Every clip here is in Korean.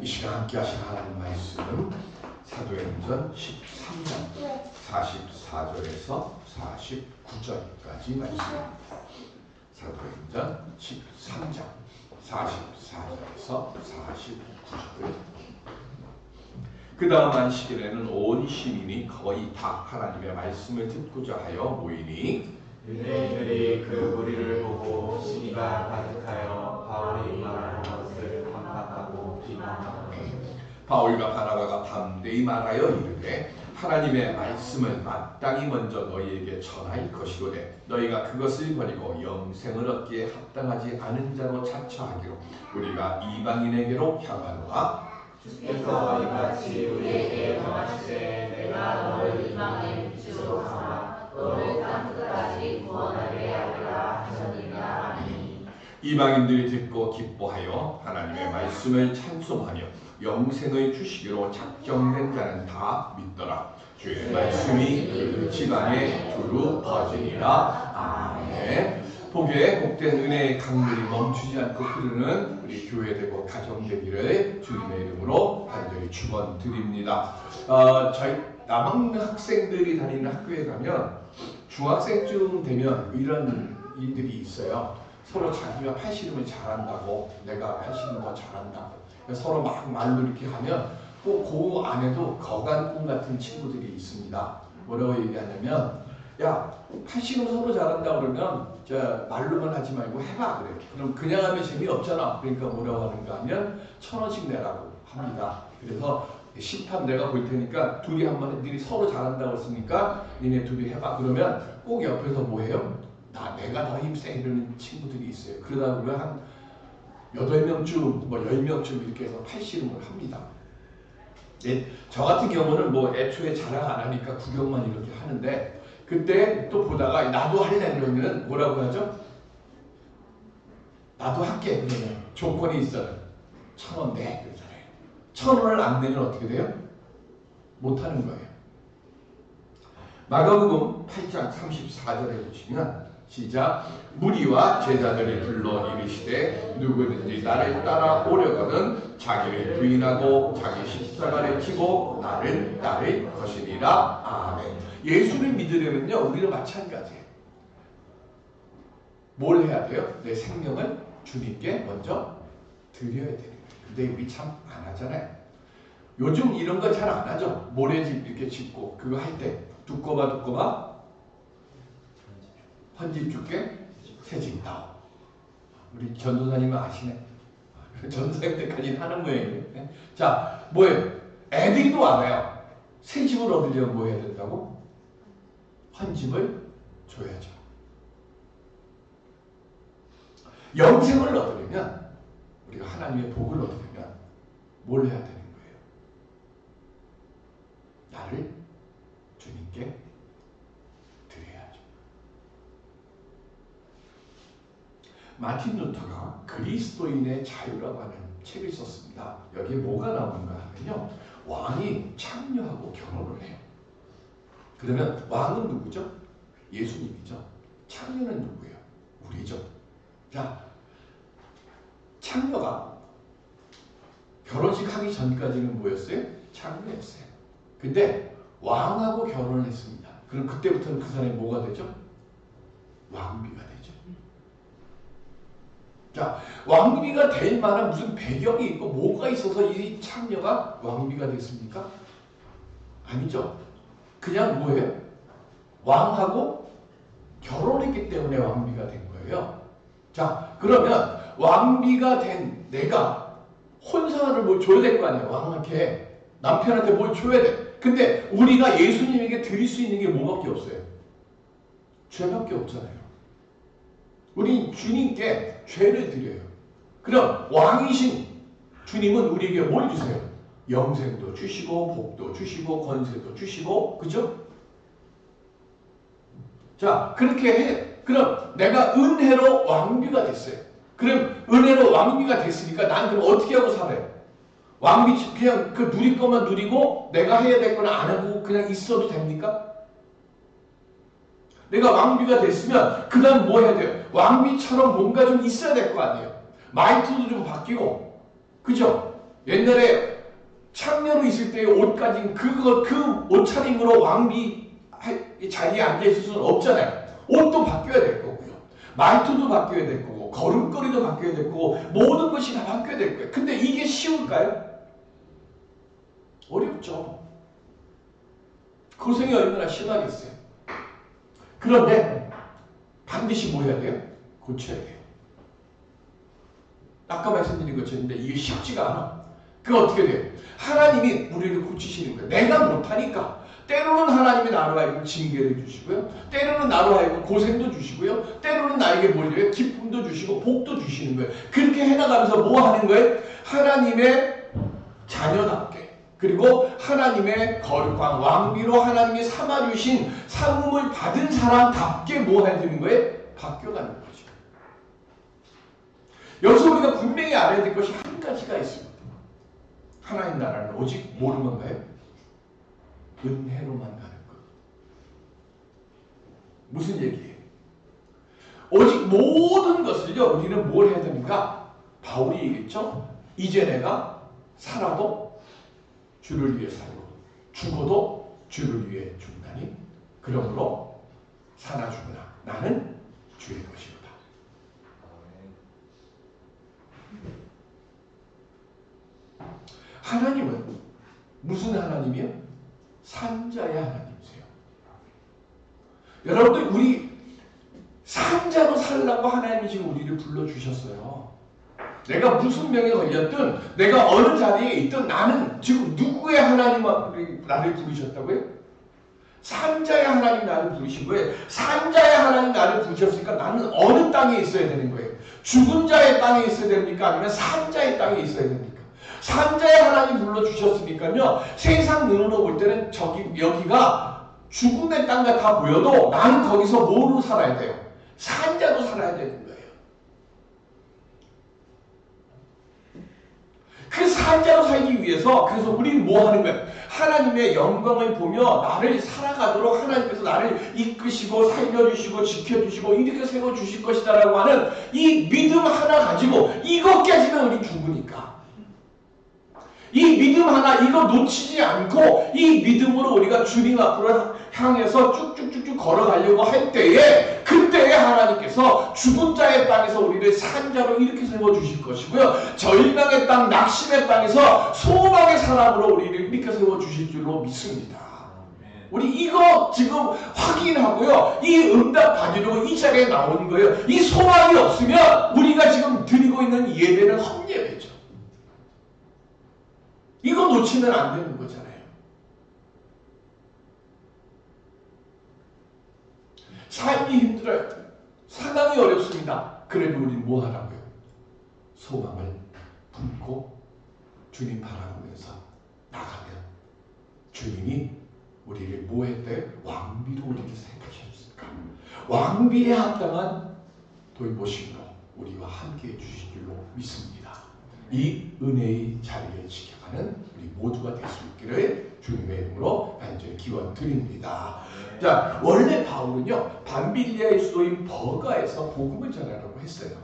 시간 함께 하신 하나님 말씀은 사도행전 13장 44절에서 49절까지 말씀입니다. 사도행전 13장 44절에서 49절. 그 다음 안식일에는 온 시민이 거의 다 하나님의 말씀을 듣고자 하여 모이니 유대인들이 그 무리를 보고 시기가 가득하여 바울이 말하는 것을 반박하고 비난하고 바울과 바나바가 담대히 말하여 이르되 하나님의 말씀을 마땅히 먼저 너희에게 전할 것이로되 너희가 그것을 버리고 영생을 얻기에 합당하지 않은 자로 자처하기로 우리가 이방인에게로 향하노라. 주께서 이같이 우리에게 명하시되 내가 너를 이방의 빛으로 삼아 너를 땅 끝까지 구원하게 하리라 하셨느니라. 아멘. 이방인들이 듣고 기뻐하여 하나님의 말씀을 찬송하며 영생을 주시기로 작정된 자는 다 믿더라. 주의 말씀이 그 지방에 두루 퍼지니라. 아멘. 보기에 복된 은혜의 강물이 멈추지 않고 흐르는 우리 교회되고 가정되기를 주님의 이름으로 간절히 축원드립니다. 저희 남학생들이 다니는 학교에 가면 중학생쯤 되면 이런 일들이 있어요. 서로 자기가 팔씨름을 잘한다고, 내가 팔씨름 더 잘한다고 서로 막 말로 이렇게 하면 꼭 그 안에도 거간꾼 같은 친구들이 있습니다. 뭐라고 얘기하냐면 야, 팔씨름 서로 잘한다 그러면 말로만 하지 말고 해봐 그래. 그럼 그냥 하면 재미없잖아. 그러니까 뭐라고 하는가 하면 1,000원씩 내라고 합니다. 그래서 심판 내가 볼 테니까 둘이 한번 니네 서로 잘한다고 했으니까 니네 둘이 해봐. 그러면 꼭 옆에서 뭐 해요? 내가 더 힘세 이러는 친구들이 있어요. 그러다 보면 한 8명쯤, 뭐 10명쯤 이렇게 해서 팔씨름을 합니다. 네, 저 같은 경우는 뭐 애초에 자랑 안 하니까 구경만 이렇게 하는데 그때 또 보다가 나도 할래 그러면 뭐라고 하죠? 나도 할게 그러면 조건이 있어요. 1,000원 내 그러잖아요. 1,000원을 안 내면 어떻게 돼요? 못 하는 거예요. 마가복음 8장 34절에 보시면 시작. 무리와 제자들이 불러 이르시되 누구든지 나를 따라 오려거든 자기를 부인하고 자기 십자가를 지고 나를 따를 것이니라. 아멘. 예수를 믿으려면요 우리는 마찬가지예요. 뭘 해야 돼요? 내 생명을 주님께 먼저 드려야 되는 거예요. 근데 우리 참 안 하잖아요. 요즘 이런 거 잘 안 하죠. 모래집 이렇게 짓고 그거 할 때 두꺼봐 헌집 줄게 새집 다오. 우리 전도사님은 아시네. 전도사님 때까지는 하는 모양이에요. 자, 뭐예요? 애들도 알아요. 새 집을 얻으려면 뭐 해야 된다고? 헌집을 줘야죠. 영생을 얻으려면 우리가 하나님의 복을 얻으려면 뭘 해야 되는 거예요? 나를 주님께 드려야죠. 마틴 루터가 그리스도인의 자유라고 하는 책을 썼습니다. 여기에 뭐가 나오는가 하면요. 왕이 창녀하고 결혼을 해요. 그러면 왕은 누구죠? 예수님이죠. 창녀는 누구예요? 우리죠. 자, 창녀가 결혼식 하기 전까지는 뭐였어요? 창녀였어요. 근데 왕하고 결혼을 했습니다. 그럼 그때부터는 그 사람이 뭐가 되죠? 왕비가 되죠. 자, 왕비가 될 만한 무슨 배경이 있고 뭐가 있어서 이 창녀가 왕비가 됐습니까? 아니죠. 그냥 뭐예요? 왕하고 결혼했기 때문에 왕비가 된 거예요. 자, 그러면 왕비가 된 내가 혼사를 뭘 줘야 될 거 아니에요. 왕한테, 남편한테 뭘 줘야 돼. 근데 우리가 예수님에게 드릴 수 있는 게 뭐밖에 없어요? 죄밖에 없잖아요. 우리 주님께 죄를 드려요. 그럼 왕이신 주님은 우리에게 뭘 주세요? 영생도 주시고 복도 주시고 권세도 주시고, 그죠? 자, 그렇게 해. 그럼 내가 은혜로 왕비가 됐어요. 그럼 은혜로 왕비가 됐으니까 난 그럼 어떻게 하고 살아요? 왕비 그냥 그 누릴 것만 누리고 내가 해야 될 거는 안 하고 그냥 있어도 됩니까? 내가 왕비가 됐으면 그 다음 뭐 해야 돼요? 왕비처럼 뭔가 좀 있어야 될 거 아니에요. 말투도 좀 바뀌고, 그죠? 옛날에 창녀로 있을 때의 옷 가진 그 옷차림으로 왕비 자리에 앉아있을 수는 없잖아요. 옷도 바뀌어야 될 거고요. 말투도 바뀌어야 될 거고, 걸음걸이도 바뀌어야 될 거고, 모든 것이 다 바뀌어야 될 거예요. 근데 이게 쉬울까요? 어렵죠. 고생이 얼마나 심하겠어요. 그런데 반드시 뭐 해야 돼요? 고쳐야 돼요. 아까 말씀드린 것처럼 이게 쉽지가 않아. 그럼 어떻게 돼요? 하나님이 우리를 고치시는 거예요. 내가 못하니까. 때로는 하나님이 나로 하여금 징계를 주시고요. 때로는 나로 하여금 고생도 주시고요. 때로는 나에게 뭘 줘요? 기쁨도 주시고 복도 주시는 거예요. 그렇게 해나가면서 뭐 하는 거예요? 하나님의 자녀답게, 그리고 하나님의 거룩한 왕비로 하나님이 삼아주신 상음을 받은 사람답게 뭐 해야 되는 거예요? 바뀌어가는 거죠. 여기서 우리가 분명히 알아야 될 것이 한 가지가 있습니다. 하나님 나라는 오직 뭐로만 가요? 은혜로만 가는 것. 무슨 얘기예요? 오직 모든 것을요, 우리는 뭘 해야 됩니까? 바울이 얘기했죠? 이제 내가 살아도 주를 위해 살고 죽어도 주를 위해 죽나니 그러므로 사나 죽으나 나는 주의 것이로다. 하나님은 무슨 하나님이요? 산자의 하나님이세요. 여러분들, 우리 산자로 살라고 하나님이 지금 우리를 불러주셨어요. 내가 무슨 병에 걸렸든, 내가 어느 자리에 있든, 나는 지금 누구의 하나님 나를 부르셨다고요? 산자의 하나님 나를 부르신 거예요. 산자의 하나님 나를 부르셨으니까 나는 어느 땅에 있어야 되는 거예요? 죽은 자의 땅에 있어야 됩니까? 아니면 산자의 땅에 있어야 됩니까? 산자의 하나님 불러주셨으니까요, 세상 눈으로 볼 때는 여기가 죽음의 땅 같아 보여도 나는 거기서 뭐로 살아야 돼요? 산자로 살아야 되는 거예요. 그 산자로 살기 위해서, 그래서 우리는 뭐 하는 거예요? 하나님의 영광을 보며 나를 살아가도록 하나님께서 나를 이끄시고 살려주시고 지켜주시고 이렇게 세워주실 것이다 라고 하는 이 믿음 하나 가지고, 이것 깨지면 우리 죽으니까 이 믿음 하나, 이거 놓치지 않고 이 믿음으로 우리가 주님 앞으로 향해서 쭉쭉쭉쭉 걸어가려고 할 때에, 그때에 하나님께서 죽은 자의 땅에서 우리를 산자로 이렇게 세워주실 것이고요, 절망의 땅, 낙심의 땅에서 소망의 사람으로 우리를 이렇게 세워주실 줄로 믿습니다. 우리 이거 지금 확인하고요, 이 응답 받으려고 이 자리에 나오는 거예요. 이 소망이 없으면 우리가 지금 드리고 있는 예배는 헛예배죠. 이거 놓치면 안 되는 거잖아요. 삶이 힘들어요. 상황이 어렵습니다. 그래도 우리는 뭐 하라고요? 소망을 품고 주님 바라보면서 나가면 주님이 우리를 뭐 했대요? 왕비로 우리를 생각하셨을까? 왕비에 합당한 돌보심으로 우리와 함께 해주실 줄로 믿습니다. 이 은혜의 자리를 지켜가는 우리 모두가 될 수 있기를 주님의 이름으로 간절히 기원 드립니다. 자, 원래 바울은요, 밤빌리아의 수도인 버가에서 복음을 전하라고 했어요.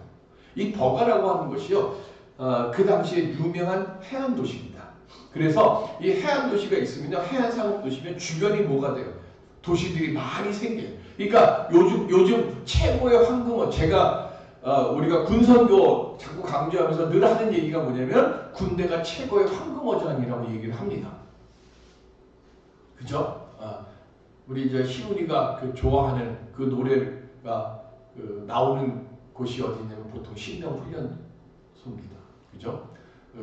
이 버가라고 하는 것이요, 그 당시에 유명한 해안 도시입니다. 그래서 이 해안 도시가 있으면요, 해안 상업 도시면 주변이 뭐가 돼요? 도시들이 많이 생겨요. 그러니까 요즘 최고의 황금원, 우리가 군선교 자꾸 강조하면서 늘 하는 얘기가 뭐냐면 군대가 최고의 황금어장이라고 얘기를 합니다. 그죠? 우리 이제 시훈이가 좋아하는 그 노래가 나오는 곳이 어디냐면 보통 신명훈련소입니다. 그죠?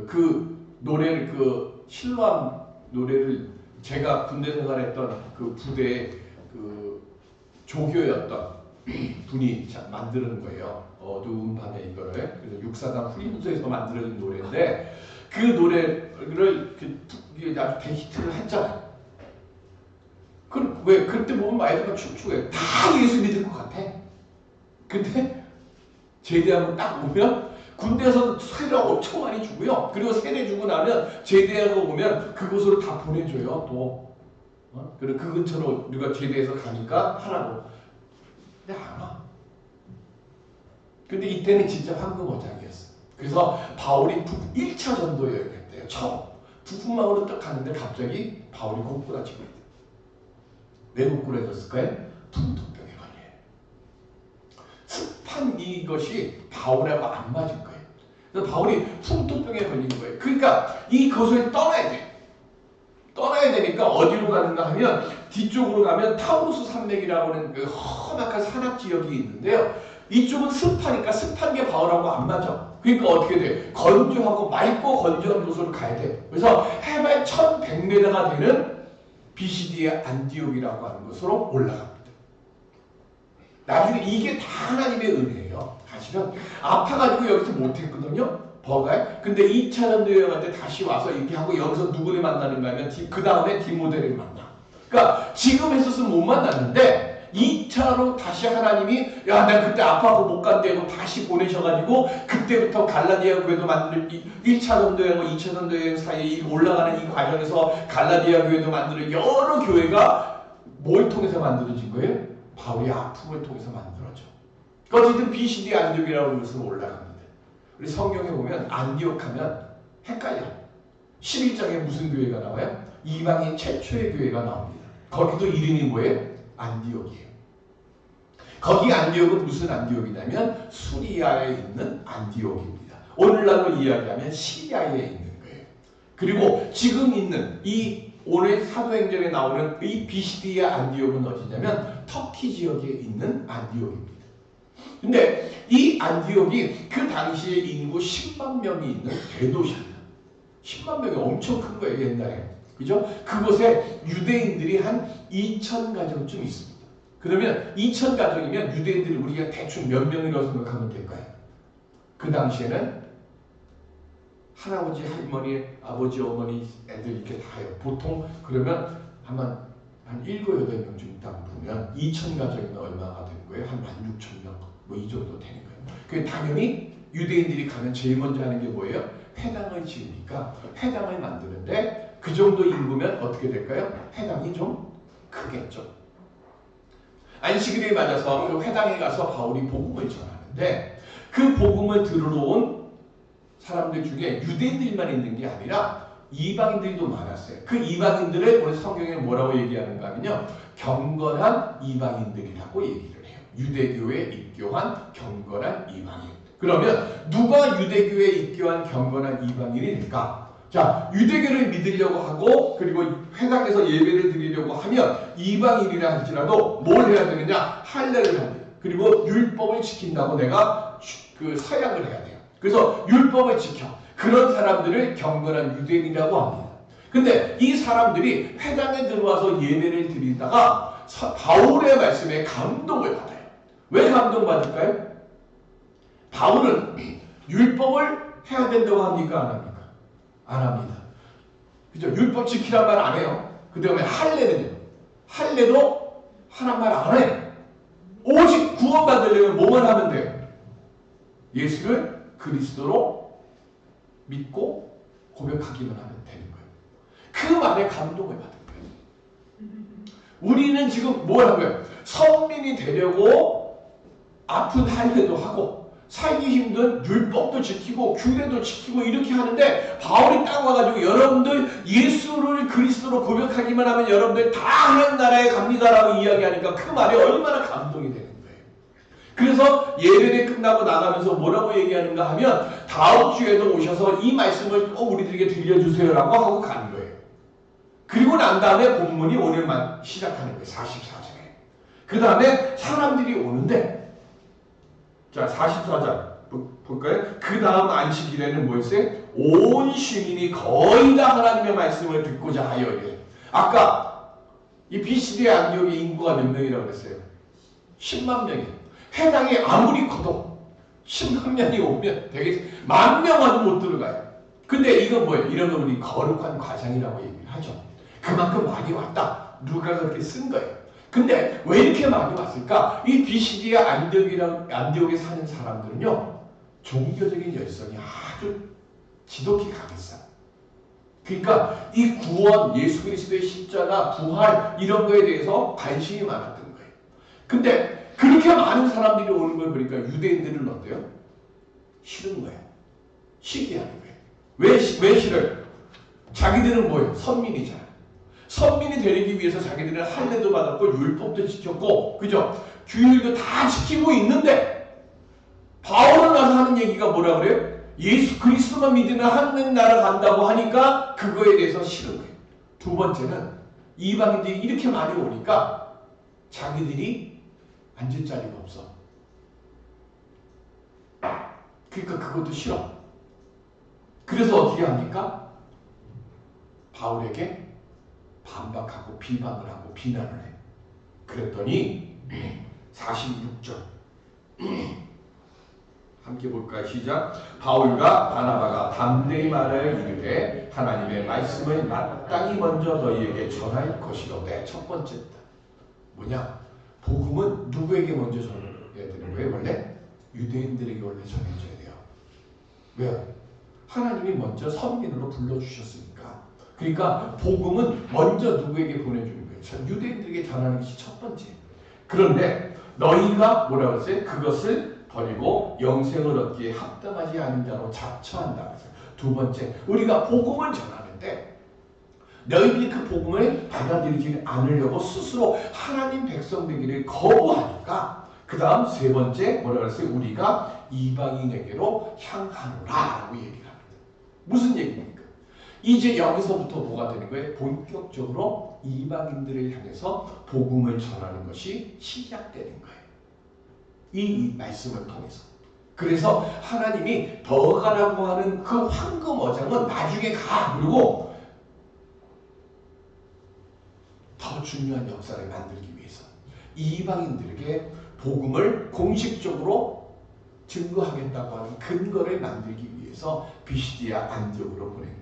그 노래를, 실로암 노래를 제가 군대 생활했던 그 부대의 조교였던 분이 만드는 거예요. 어두운 밤에 이거를. 그래서 육사단 훈련소에서 만들어진 노래인데, 그 노래를 아주 대히트를 했잖아요. 왜? 그때 보면 아이들만 춤추고 다 예수 믿을 것 같아. 근데 제대하고 딱 오면 군대에서 세례 엄청 많이 주고요. 그리고 세례 주고 나면 제대하고 오면 그곳으로 다 보내줘요. 또. 그리고 그 근처로 우리가 제대해서 가니까 하라고. 근데 안 와. 근데 이때는 진짜 황금어장이었어. 그래서 바울이 1차 전도 여행을 됐대요. 처음 부품망으로 딱 가는데 갑자기 바울이 고꾸라지고 있대요. 왜 고꾸라졌을까요? 풍토병에 걸려요. 습한 이것이 바울하고 안 맞을 거예요. 그래서 바울이 풍토병에 걸린 거예요. 그러니까 이것을 떠나야 돼요. 떠나야 되니까 어디로 가는가 하면 뒤쪽으로 가면 타우루스 산맥이라고 하는 그 험악한 산악 지역이 있는데요. 이쪽은 습하니까 습한 게 바울하고 안 맞아. 그러니까 어떻게 돼? 건조하고 맑고 건조한 곳으로 가야 돼. 그래서 해발 1100m가 되는 비시디의 안디옥이라고 하는 곳으로 올라갑니다. 나중에 이게 다 하나님의 은혜예요. 사실은 아파가지고 여기서 못했거든요. 버가요. 근데 2차 전도 여행할 때 다시 와서 이렇게 하고 여기서 누구를 만나는가 하면 그 다음에 디모데를 만나. 그러니까 지금 했었으면 못 만났는데 2차로 다시 하나님이 야 내가 그때 아파서 못 간대고 다시 보내셔가지고 그때부터 갈라디아 교회도 만들 1차 전도 여행과 2차 전도 여행 사이에 올라가는 이 과정에서 갈라디아 교회도 만드는 여러 교회가 뭘 통해서 만들어진 거예요? 바울의 아픔을 통해서 만들어져. 어쨌든 비시디 안디옥이라는 곳으로 올라갑니다. 우리 성경에 보면 안디옥 하면 헷갈려. 11장에 무슨 교회가 나와요? 이방인 최초의 교회가 나옵니다. 거기도 이름이 뭐예요? 안디옥이에요. 거기 안디옥은 무슨 안디옥이냐면 수리아에 있는 안디옥입니다. 오늘날로 이야기하면 시리아에 있는 거예요. 그리고 지금 있는 이 오늘 사도행전에 나오는 이 비시디의 안디옥은 어디냐면 터키 지역에 있는 안디옥입니다. 근데 이 안디옥이 그 당시에 인구 10만 명이 있는 대도시입니다. 10만 명이 엄청 큰 거예요, 옛날에. 그죠? 그곳에 유대인들이 한 2,000가정쯤 있습니다. 그러면 2,000가정이면 유대인들이 우리가 대충 몇 명이라고 생각하면 될까요? 그 당시에는 할아버지, 할머니, 아버지, 어머니, 애들 이렇게 다 해요. 보통 그러면 한 7, 8명쯤 있다고 보면 2,000가정이면 얼마가 되는 거예요? 한 16,000명. 뭐 이 정도 되는 거예요. 그 당연히 유대인들이 가면 제일 먼저 하는 게 뭐예요? 회당을 지으니까 회당을 만드는데 그 정도 인구면 어떻게 될까요? 회당이 좀 크겠죠. 안식일에 맞아서 그 회당에 가서 바울이 복음을 전하는데 그 복음을 들으러 온 사람들 중에 유대인들만 있는 게 아니라 이방인들도 많았어요. 그 이방인들을 오늘 성경에 뭐라고 얘기하는가 하면요. 경건한 이방인들이라고 얘기를 해요. 유대교에 입교한 경건한 이방인. 그러면 누가 유대교에 입교한 경건한 이방인일까? 자, 유대교를 믿으려고 하고 그리고 회당에서 예배를 드리려고 하면 이방인이라 할지라도 뭘 해야 되느냐? 할례를 해야 돼요. 그리고 율법을 지킨다고 내가 그 서약을 해야 돼요. 그래서 율법을 지켜. 그런 사람들을 경건한 유대인이라고 합니다. 근데 이 사람들이 회당에 들어와서 예배를 드리다가 바울의 말씀에 감동을 받아요. 왜 감동받을까요? 바울은 율법을 해야 된다고 합니까? 안 합니까? 안 합니다. 그죠? 율법 지키란 말 안 해요. 그 다음에 할례는요. 할례도 하란 말 안 해요. 오직 구원받으려면 뭐만 하면 돼요? 예수를 그리스도로 믿고 고백하기만 하면 되는 거예요. 그 말에 감동을 받은 거예요. 우리는 지금 뭘 한 거예요? 성민이 되려고 아픈 할례도 하고 살기 힘든 율법도 지키고 규례도 지키고 이렇게 하는데 바울이 딱 와가지고 여러분들 예수를 그리스도로 고백하기만 하면 여러분들 다 하나님 나라에 갑니다라고 이야기하니까 그 말이 얼마나 감동이 되는 거예요. 그래서 예배를 끝나고 나가면서 뭐라고 얘기하는가 하면 다음 주에도 오셔서 이 말씀을 꼭 우리들에게 들려주세요라고 하고 가는 거예요. 그리고 난 다음에 본문이 오늘만 시작하는 거예요. 44장에. 그 다음에 사람들이 오는데 자 44장 볼까요? 그 다음 안식일에는 뭐였어요? 온 시민이 거의 다 하나님의 말씀을 듣고자 하여 이래. 아까 이 비시디의 안디옥의 인구가 몇 명이라고 그랬어요? 10만 명이에요. 회당이 아무리 커도 10만 명이 오면 되게 10,000명 와도 못 들어가요. 근데 이건 뭐예요? 이런 거 우리 거룩한 과장이라고 얘기를 하죠. 그만큼 많이 왔다. 누가 그렇게 쓴 거예요. 근데 왜 이렇게 많이 왔을까? 이 비시디의 안디옥에 사는 사람들은요. 종교적인 열성이 아주 지독히 강했어요. 그러니까 이 구원, 예수 그리스도의 십자가, 부활 이런 거에 대해서 관심이 많았던 거예요. 근데 그렇게 많은 사람들이 오는 걸 보니까 유대인들은 어때요? 싫은 거예요. 시기하는 거예요. 왜 싫어요? 자기들은 뭐예요? 선민이잖아. 선민이 되기 위해서 자기들은 할례도 받았고 율법도 지켰고, 그죠? 규율도 다 지키고 있는데 바울은 와서 하는 얘기가 뭐라 그래요? 예수 그리스도만 믿으면 하나님 나라 간다고 하니까 그거에 대해서 싫은 거예요. 두 번째는 이방인들이 이렇게 많이 오니까 자기들이 앉을 자리가 없어. 그러니까 그것도 싫어. 그래서 어떻게 합니까? 바울에게 반박하고 비방을 하고 비난을 해. 그랬더니 46절 함께 볼까요? 시작. 바울과 바나바가 담대히 말하여 이르되 하나님의 말씀을 마땅히 먼저 너희에게 전할 것이로되. 첫 번째입니다. 뭐냐? 복음은 누구에게 먼저 전해야 되는 거예요? 원래 유대인들에게 원래 전해져야 돼요. 왜요? 하나님이 먼저 선민으로 불러주셨으니까. 그러니까 복음은 먼저 누구에게 보내주는 거예요? 유대인들에게 전하는 것이 첫 번째. 그런데 너희가 뭐라고 했어요? 그것을 버리고 영생을 얻기에 합당하지 않은 자로 자처한다. 두 번째, 우리가 복음을 전하는데 너희들이 그 복음을 받아들이지 않으려고 스스로 하나님 백성 되기를 거부하니까 그 다음 세 번째 뭐라고 했어요? 우리가 이방인에게로 향하노라라고 얘기를 합니다. 무슨 얘기입니까? 이제 여기서부터 뭐가 되는 거예요? 본격적으로 이방인들을 향해서 복음을 전하는 것이 시작되는 거예요. 이 말씀을 통해서. 그래서 하나님이 더 가라고 하는 그 황금 어장은 나중에 가. 그리고 더 중요한 역사를 만들기 위해서 이방인들에게 복음을 공식적으로 증거하겠다고 하는 근거를 만들기 위해서 비시디아 안디옥으로 보낸 거예요.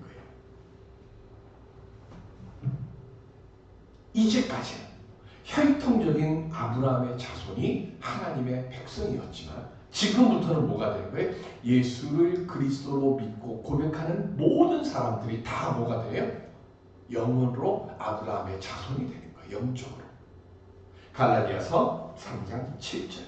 이제까지 혈통적인 아브라함의 자손이 하나님의 백성이었지만 지금부터는 뭐가 되는 거예요? 예수를 그리스도로 믿고 고백하는 모든 사람들이 다 뭐가 돼요? 영원으로 아브라함의 자손이 되는 거예요. 영적으로. 갈라디아서 3장 7절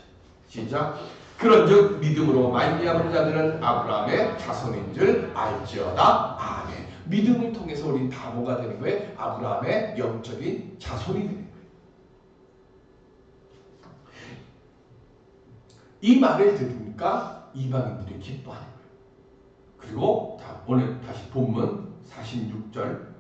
시작. 그런즉 믿음으로 말미암은 자들은 아브라함의 자손인 줄 알지어다. 아멘. 믿음을 통해서 우리는 다 뭐가 되는 거예요? 아브라함의 영적인 자손이 되는 거예요. 이 말을 들으니까 이방인들이 기뻐하는 거예요. 그리고 오늘 다시 본문 48절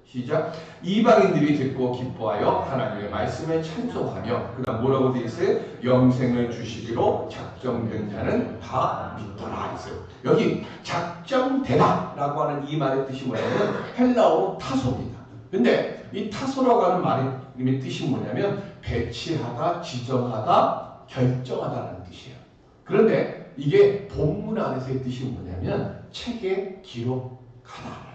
시작. 이방인들이 듣고 기뻐하여 하나님의 말씀을 찬송하며, 그 다음 뭐라고 되어 있어요? 영생을 주시기로 작정된 자는 다 믿더라 했어요. 여기 작정되다 라고 하는 이 말의 뜻이 뭐냐면 헬라어로 타소입니다. 근데 이 타소라고 하는 말의 뜻이 뭐냐면 배치하다, 지정하다, 결정하다라는 뜻이에요. 그런데 이게 본문 안에서의 뜻이 뭐냐면 책에 기록하다.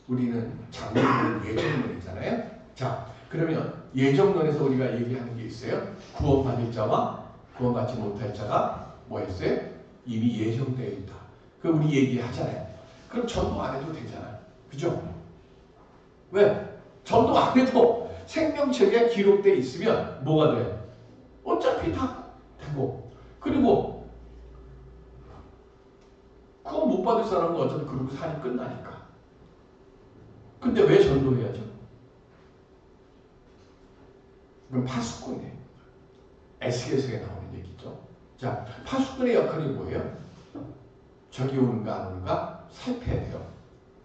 우리는 장로는 예정론이잖아요. 자, 그러면 예정론에서 우리가 얘기하는 게 있어요. 구원받을 자와 구원받지 못할 자가 뭐 했어요? 이미 예정되어 있다. 그 우리 얘기하잖아요. 그럼 전도 안 해도 되잖아요. 그죠? 왜? 전도 안 해도 생명책에 기록되어 있으면 뭐가 돼요? 어차피 다 되고. 그리고 그거 못 받을 사람은 어차피 그러고 살이 끝나니까. 근데 왜 전도해야죠? 그럼 파수꾼이에요. 에스겔서에 나오는 얘기죠. 자, 파수꾼의 역할이 뭐예요? 저기 오는가 안 오는가 살펴야 돼요.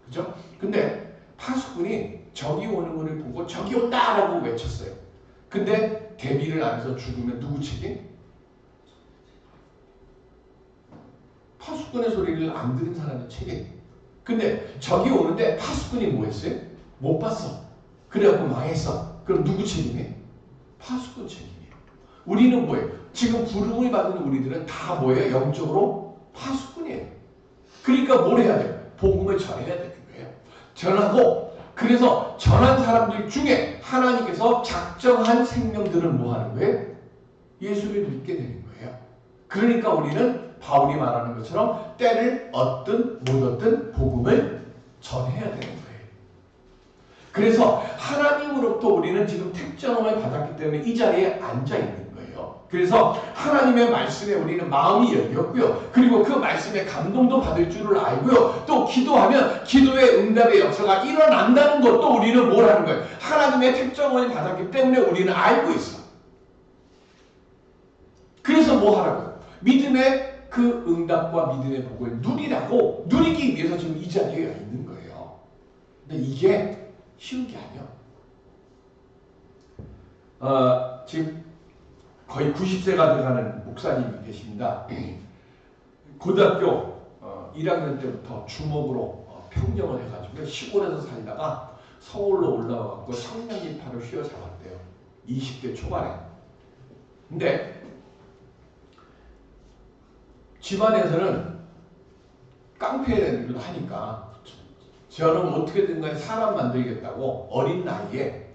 그죠? 근데 파수꾼이 저기 오는 것을 보고 저기 온다라고 외쳤어요. 근데 대비를 안 해서 죽으면 누구 책임? 파수꾼의 소리를 안 들은 사람의 책임. 근데 저기 오는데 파수꾼이 뭐 했어요? 못 봤어. 그래갖고 망했어. 그럼 누구 책임이에요? 파수꾼 책임이에요. 우리는 뭐예요? 지금 부름을 받는 우리들은 다 뭐예요? 영적으로 파수꾼이에요. 그러니까 뭘 해야 돼요? 복음을 전해야 되는 거예요. 전하고, 그래서 전한 사람들 중에 하나님께서 작정한 생명들은 뭐 하는 거예요? 예수를 믿게 되는 거예요. 그러니까 우리는 바울이 말하는 것처럼 때를 얻든 못 얻든 복음을 전해야 되는 거예요. 그래서 하나님으로부터 우리는 지금 택정함을 받았기 때문에 이 자리에 앉아 있는 거예요. 그래서 하나님의 말씀에 우리는 마음이 열렸고요. 그리고 그 말씀에 감동도 받을 줄을 알고요. 또 기도하면 기도의 응답의 역사가 일어난다는 것도 우리는 뭘 하는 거예요? 하나님의 특정을 받았기 때문에 우리는 알고 있어. 그래서 뭐 하라고요? 믿음의 그 응답과 믿음의 복을 누리라고, 누리기 위해서 지금 이 자리에 있는 거예요. 근데 이게 쉬운 게 아니야. 지금 거의 90세가 돼가는 목사님이 계십니다. 고등학교 1학년 때부터 주목으로 평정을 해가지고 시골에서 살다가 서울로 올라와갖고 성령입파를 휘어잡았대요. 20대 초반에. 근데 집안에서는 깡패를 하니까 저는 어떻게든 간에 사람 만들겠다고 어린 나이에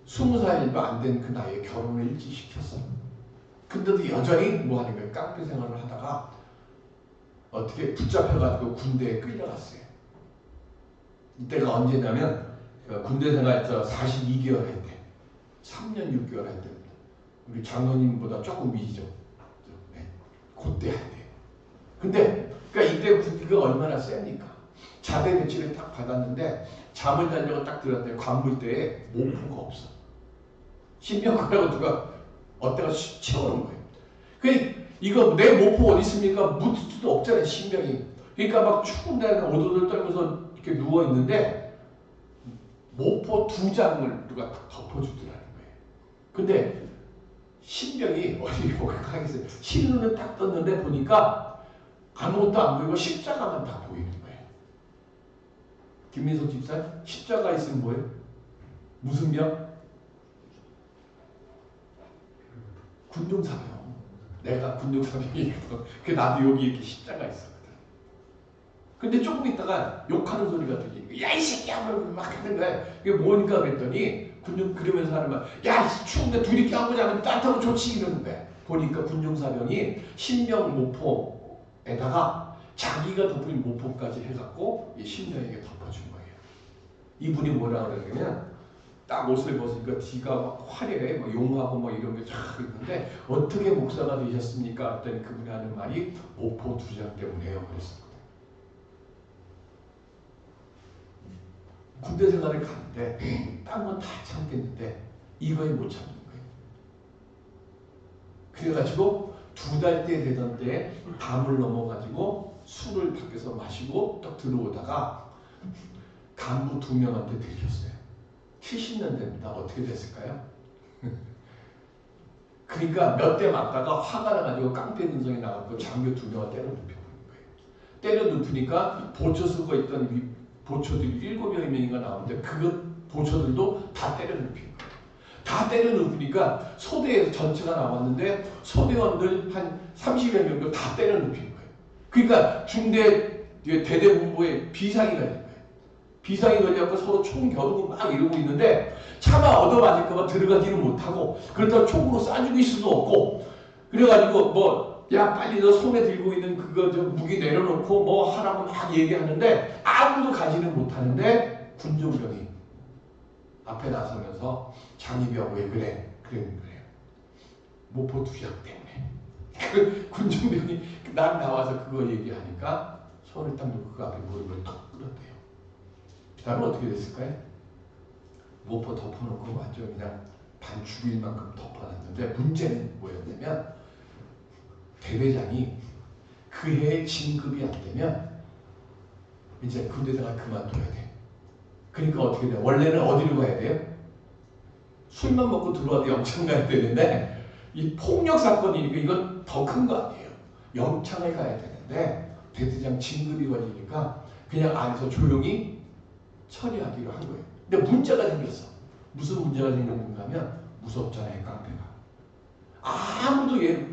20살도 안 된 그 나이에 결혼을 일찍 시켰어. 근데도 여전히 뭐 하는 거예요? 깡패 생활을 하다가 어떻게 붙잡혀가지고 군대에 끌려갔어요. 이때가 언제냐면 군대 생활 42개월 할 때, 3년 6개월 할 때입니다. 우리 장로님보다 조금 위죠. 네. 그때 할 때. 근데 그러니까 이때 군대가 얼마나 셉니까? 자대 배치를 딱 받았는데 잠을 자려고 딱 들었더니 관물대에 모포가 없어. 신병거라고 누가 어디다가 채워놓은 거예요. 그러니까 이거 내 모포 어디 있습니까? 묻을 수도 없잖아요, 신병이. 그러니까 막 추운 데는 오돌오돌 떨면서 이렇게 누워 있는데 모포 2장을 누가 딱 덮어주더라는 거예요. 근데 신병이 어디 하겠어요. 신눈을 딱 떴는데 보니까 아무것도 안 보이고 십자가만 다 보이는 거예요. 김민석 집사, 십자가 있으면 뭐예요? 무슨 병? 군중사병. 내가 군중사병이거든. 그 나도 여기 이렇게 십자가 있었거든. 근데 조금 있다가 욕하는 소리가 들리니까 야 이 새끼야 막 하는 거야. 이게 뭐니까 그랬더니 군중 그러면서 하는 말, 야 추운데 둘이 껴안고 자면 따뜻하고 좋지 이러는 거야. 보니까 군중사병이 신병 모포에다가 자기가 덮은 모포까지 해갖고 이 신병에게 덮어준 거예요. 이분이 뭐라 그러냐면 딱 옷을 벗으니까 뒤가 막 화려해, 막 용하고 막 이런 게 쫙 있는데 어떻게 목사가 되셨습니까? 그랬더니 그분이 하는 말이 모포 2장 때문에요. 그랬었거든. 군대 생활을 가는데 딴 건 다 참겠는데 이거에 못 참는 거예요. 그래가지고 2달째 되던 때에 밤을 넘어가지고 술을 밖에서 마시고 딱 들어오다가 간부 2명한테 들켰어요. 70년대입니다. 어떻게 됐을까요? 그러니까 몇 대 맞다가 화가 나가지고 깡패 근성이 나가고 장교 2명을 때려 눕혀버린 거예요. 때려 눕히니까 보초 쓰고 있던 보초들이 7명인가 나오는데 그 보초들도 다 때려 눕힌 거예요. 다 때려 눕히니까 소대에서 전체가 나왔는데 소대원들 한 30여 명도 다 때려 눕힌 거예요. 그러니까 중대 대대본부에 비상이 걸린 거예요. 비상이 걸려서 서로 총 겨누고 막 이러고 있는데 차마 얻어맞을까봐 들어가지는 못하고 그렇다고 총으로 쏴 죽일 수도 없고 그래가지고 뭐 야 빨리 너 손에 들고 있는 그거 저 무기 내려놓고 뭐 하라고 막 얘기하는데 아무도 가지는 못하는데 군종병이 앞에 나서면서 장이병 왜 그래? 그러는 거예요. 모포 2장 때문에. 그 군종병이 난 나와서 그거 얘기하니까 손을 딱 놓고 그 앞에 무릎을 턱 꿇었대요. 그 다음에 어떻게 됐을까요? 모포 덮어놓고 완전 그냥 반 죽일 만큼 덮어놨는데 문제는 뭐였냐면 대대장이 그 해에 진급이 안 되면 이제 군대생활 그만둬야 돼. 그러니까 어떻게 돼? 원래는 어디로 가야 돼요? 술만 먹고 들어와도 영창 가야 되는데 이 폭력 사건이니까 이건 더 큰 거 아니에요. 영창을 가야 되는데 대대장 진급이 걸리니까 그냥 안에서 조용히 처리하기로 한 거예요. 근데 문제가 생겼어. 무슨 문제가 생겼는가 하면 무섭잖아요, 깡패가. 아무도 얘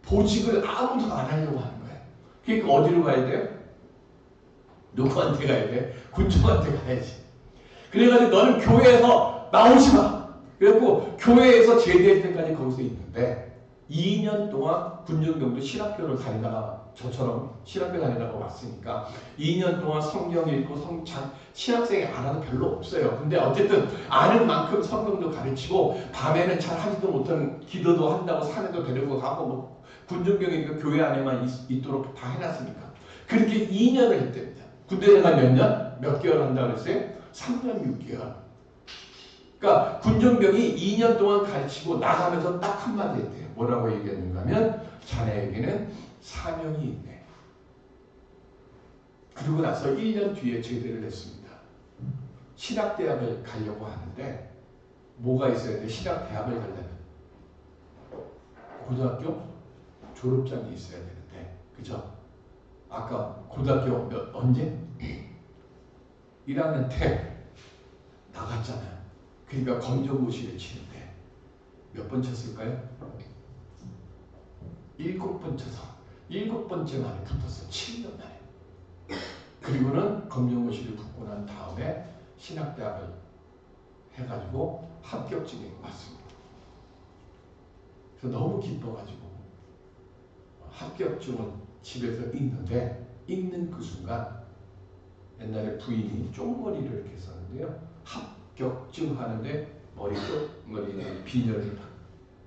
보직을 아무도 안 하려고 하는 거예요. 그러니까 어디로 가야 돼요? 누구한테 가야 돼? 군중한테 가야지. 그래가지고 너는 교회에서 나오지 마. 그래갖고 교회에서 제대할 때까지 거기서 있는데 2년 동안 군중병도 신학교를 다니다가 저처럼 신학교 다니다가 왔으니까 2년 동안 성경 읽고 신학생이 알아도 별로 없어요. 근데 어쨌든 아는 만큼 성경도 가르치고 밤에는 잘 하지도 못하는 기도도 한다고 산에도 데리고 가고 뭐 군중경이니까 교회 안에만 있도록 다 해놨으니까 그렇게 2년을 했답니다. 군대생활 몇 년? 몇 개월 한다고 그랬어요? 3년 6개월. 그러니까 군종병이 2년 동안 가르치고 나가면서 딱 한마디 했대요. 뭐라고 얘기했는가 하면 자네에게는 사명이 있네. 그러고 나서 1년 뒤에 제대를 했습니다. 신학대학을 가려고 하는데 뭐가 있어야 돼? 신학대학을 가려면 고등학교 졸업장이 있어야 되는데 그죠? 아까 고등학교 언제? 1학년 때 나갔잖아요. 그러니까 검정고시를 치는데 몇 번 쳤을까요? 7번 쳐서 7번째 만에 붙었어. 7년 만에. 그리고는 검정고시를 붙고 난 다음에 신학대학을 해가지고 합격증이 왔습니다. 그래서 너무 기뻐가지고 합격증을 집에서 읽는 그 순간 옛날에 부인이 쪽머리를 이렇게 썼는데요. 합격증 하는데 머리 비녀를 딱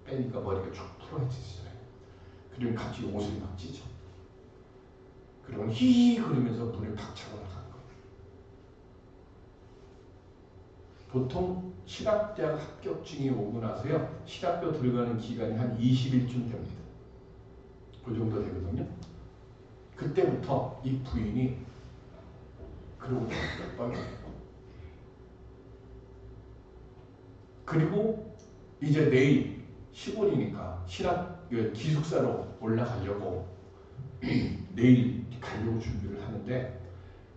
빼니까 머리가 쭉 풀어지시더라고요. 그러면 갑자기 옷을 막 찢어. 그러면 히히 그러면서 문을 팍 차고 나간 거예요. 보통 신학대학 합격증이 오고 나서요. 신학교 들어가는 기간이 한 20일쯤 됩니다. 그 정도 되거든요. 그때부터 이 부인이 그러고 빨갛고 그리고 이제 내일 시골이니까 신학 기숙사로 올라가려고 내일 가려고 준비를 하는데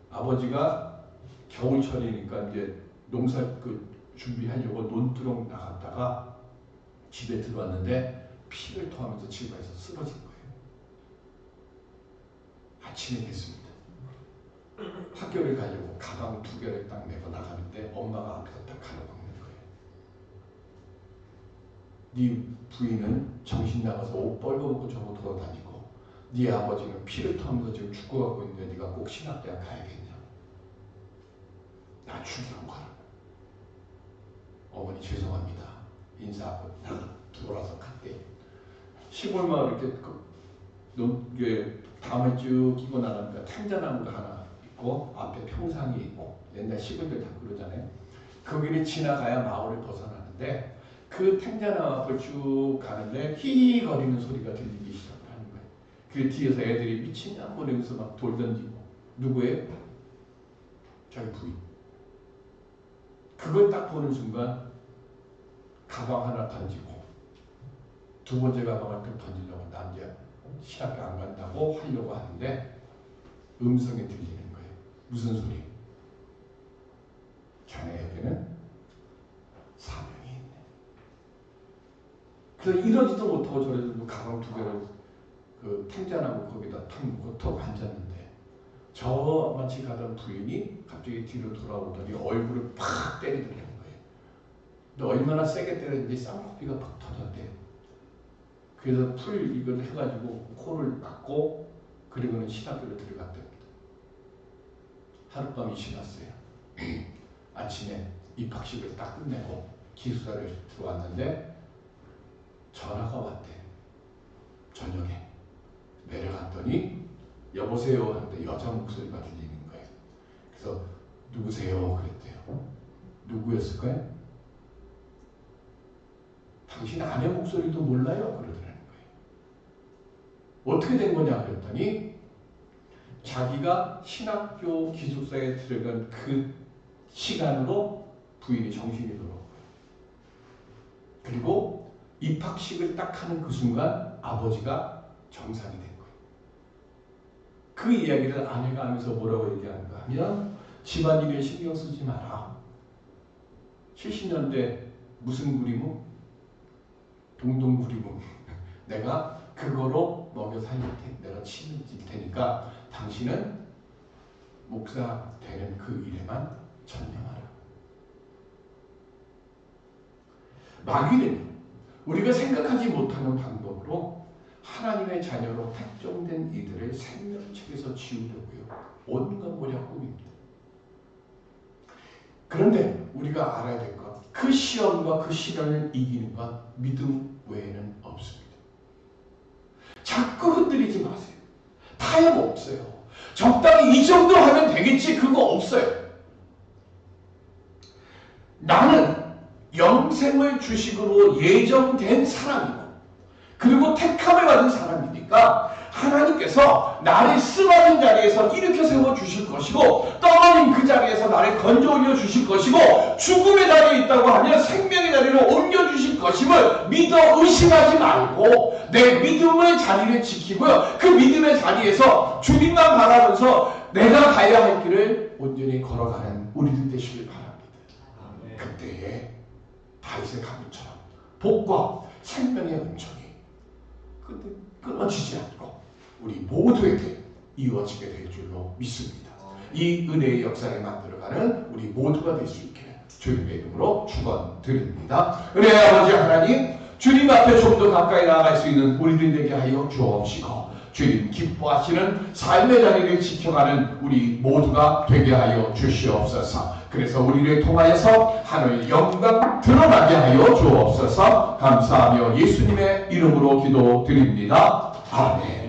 아버지가 겨울철이니까 이제 농사 준비하려고 논두렁 나갔다가 집에 들어왔는데 피를 토하면서 집에서 쓰러진 거예요. 아침에 됐습니다. 학교를 가려고 가방 2개를 딱 메고 나가는데 엄마가 앞에서 딱 가로막는 거예요. 네 부인은 정신 나가서 옷 벌거벗고 저거 돌아다니고 네 아버지는 피를 토하면서 지금 죽어가고 있는데 네가 꼭 신학대학 가야겠냐. 나 죽이고 가라. 어머니 죄송합니다. 인사하고 돌아서 갔대요. 시골 마을 이렇게 담을 쭉 끼고 나가니까 탕자나무가 하나 있고 앞에 평상이 있고 옛날 시골들 다 그러잖아요. 거기를 지나가야 마을을 벗어나는데 그 탕자나무 앞을 쭉 가는데 히히 거리는 소리가 들리기 시작하는 거예요. 그 뒤에서 애들이 미친냐 보내면서 막 돌 던지고 누구예요? 자기 부인. 그걸 딱 보는 순간 가방 하나 던지고 두 번째 가방을 또 던지려고 남자 신학교 안 간다고 하려고 하는데 음성이 들리는 거예요. 무슨 소리? 자네에게는 사명이 있네. 그래서 이러지도 못하고 저러지도 가방 2개를 그 탱자나무 거기다 탁 놓고 턱 앉았는데 저 마치 가던 부인이 갑자기 뒤로 돌아오더니 얼굴을 팍 때리더라는 거예요. 근데 얼마나 세게 때렸는지 쌍코피가 팍 터졌대요. 그래서 풀 이걸 해가지고 코를 막고 그리고는 신학교를 들어갔답니다. 하룻밤이 지났어요. 아침에 입학식을 딱 끝내고 기숙사를 들어왔는데 전화가 왔대요. 저녁에 내려갔더니 여보세요 하는데 여자 목소리가 들리는 거예요. 그래서 누구세요? 그랬대요. 누구였을까요? 당신 아내 목소리도 몰라요? 그러더라는 거예요. 어떻게 된 거냐 그랬더니 자기가 신학교 기숙사에 들어간 그 시간으로 부인이 정신이 돌아온 거예요. 그리고 입학식을 딱 하는 그 순간 아버지가 정상이 된 거예요. 그 이야기를 아내가 하면서 뭐라고 얘기하는가 하면 집안일에 신경 쓰지 마라. 70년대 무슨 구리무? 동동구리무. 내가 그거로 먹여 살릴 테니까 내가 책임질 테니까 당신은 목사 되는 그 일에만 전념하라. 마귀는 우리가 생각하지 못하는 방법으로 하나님의 자녀로 택정된 이들을 생명책에서 지우려고요. 온갖 모략 꾸밉니다. 그런데 우리가 알아야 될 것, 그 시험과 그 시련을 이기는 건 믿음 외에는 없습니다. 자꾸 흔들리지 마세요. 타협 없어요. 적당히 이 정도 하면 되겠지, 그거 없어요. 나는 영생을 주식으로 예정된 사람이고, 그리고 택함을 받은 사람이니까 하나님께서 나를 쓰러진 자리에서 일으켜 세워 주실 것이고, 떨어진 그 자리에서 나를 건져 올려 주실 것이고, 죽음의 자리에 있다고 하면 생명의 자리로 옮겨 주실 것임을 믿어 의심하지 말고 내 믿음의 자리를 지키고요, 그 믿음의 자리에서 주님만 바라면서 내가 가야 할 길을 온전히 걸어가는 우리들 되시길 바랍니다. 그때에 다윗의 가문처럼 복과 생명의 은총이 끊어지지 않고 우리 모두에게 이루어지게 될 줄로 믿습니다. 이 은혜의 역사를 만들어가는 우리 모두가 될 수 있게 주님의 이름으로 축원드립니다. 은혜의 아버지 하나님, 주님 앞에 좀 더 가까이 나아갈 수 있는 우리들 되게 하여 주옵시고, 주님 기뻐하시는 삶의 자리를 지켜가는 우리 모두가 되게 하여 주시옵소서. 그래서 우리를 통하여서 하늘 영광 드러나게 하여 주옵소서. 감사하며 예수님의 이름으로 기도드립니다. 아멘.